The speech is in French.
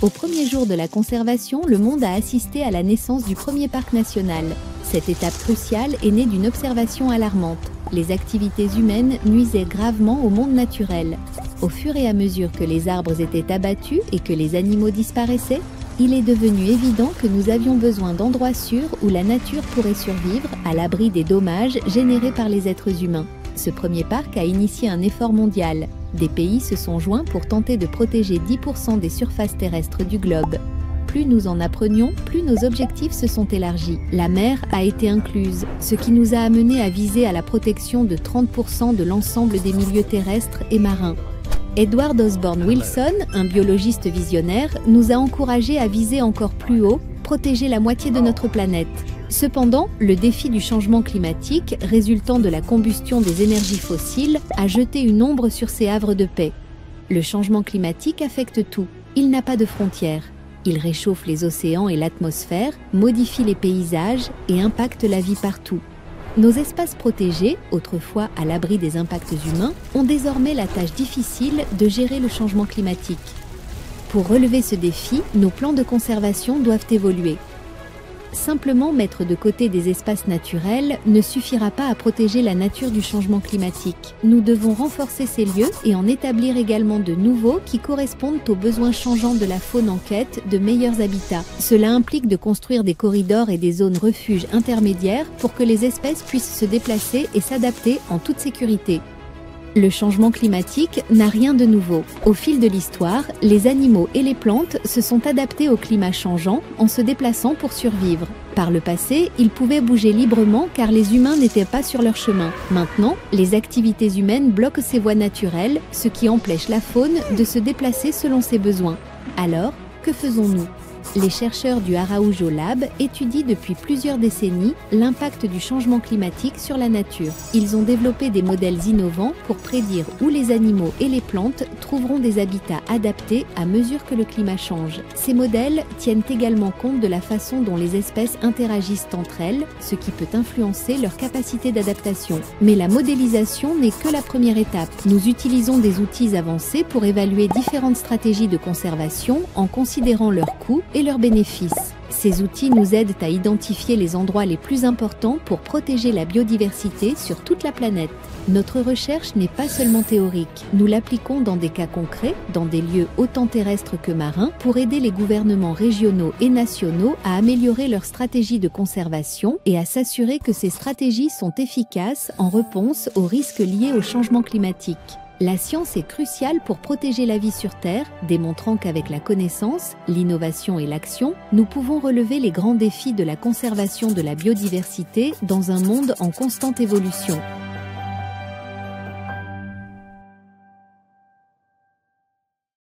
Au premier jour de la conservation, le monde a assisté à la naissance du premier parc national. Cette étape cruciale est née d'une observation alarmante. Les activités humaines nuisaient gravement au monde naturel. Au fur et à mesure que les arbres étaient abattus et que les animaux disparaissaient, il est devenu évident que nous avions besoin d'endroits sûrs où la nature pourrait survivre, à l'abri des dommages générés par les êtres humains. Ce premier parc a initié un effort mondial. Des pays se sont joints pour tenter de protéger 10% des surfaces terrestres du globe. Plus nous en apprenions, plus nos objectifs se sont élargis. La mer a été incluse, ce qui nous a amenés à viser à la protection de 30% de l'ensemble des milieux terrestres et marins. Edward Osborne Wilson, un biologiste visionnaire, nous a encouragés à viser encore plus haut, protéger la moitié de notre planète. Cependant, le défi du changement climatique, résultant de la combustion des énergies fossiles, a jeté une ombre sur ces havres de paix. Le changement climatique affecte tout. Il n'a pas de frontières. Il réchauffe les océans et l'atmosphère, modifie les paysages et impacte la vie partout. Nos espaces protégés, autrefois à l'abri des impacts humains, ont désormais la tâche difficile de gérer le changement climatique. Pour relever ce défi, nos plans de conservation doivent évoluer. Simplement mettre de côté des espaces naturels ne suffira pas à protéger la nature du changement climatique. Nous devons renforcer ces lieux et en établir également de nouveaux qui correspondent aux besoins changeants de la faune en quête de meilleurs habitats. Cela implique de construire des corridors et des zones refuges intermédiaires pour que les espèces puissent se déplacer et s'adapter en toute sécurité. Le changement climatique n'a rien de nouveau. Au fil de l'histoire, les animaux et les plantes se sont adaptés au climat changeant en se déplaçant pour survivre. Par le passé, ils pouvaient bouger librement car les humains n'étaient pas sur leur chemin. Maintenant, les activités humaines bloquent ces voies naturelles, ce qui empêche la faune de se déplacer selon ses besoins. Alors, que faisons-nous ? Les chercheurs du Araujo Lab étudient depuis plusieurs décennies l'impact du changement climatique sur la nature. Ils ont développé des modèles innovants pour prédire où les animaux et les plantes trouveront des habitats adaptés à mesure que le climat change. Ces modèles tiennent également compte de la façon dont les espèces interagissent entre elles, ce qui peut influencer leur capacité d'adaptation. Mais la modélisation n'est que la première étape. Nous utilisons des outils avancés pour évaluer différentes stratégies de conservation en considérant leurs coûts et leurs bénéfices. Ces outils nous aident à identifier les endroits les plus importants pour protéger la biodiversité sur toute la planète. Notre recherche n'est pas seulement théorique. Nous l'appliquons dans des cas concrets, dans des lieux autant terrestres que marins, pour aider les gouvernements régionaux et nationaux à améliorer leurs stratégies de conservation et à s'assurer que ces stratégies sont efficaces en réponse aux risques liés au changement climatique. La science est cruciale pour protéger la vie sur Terre, démontrant qu'avec la connaissance, l'innovation et l'action, nous pouvons relever les grands défis de la conservation de la biodiversité dans un monde en constante évolution.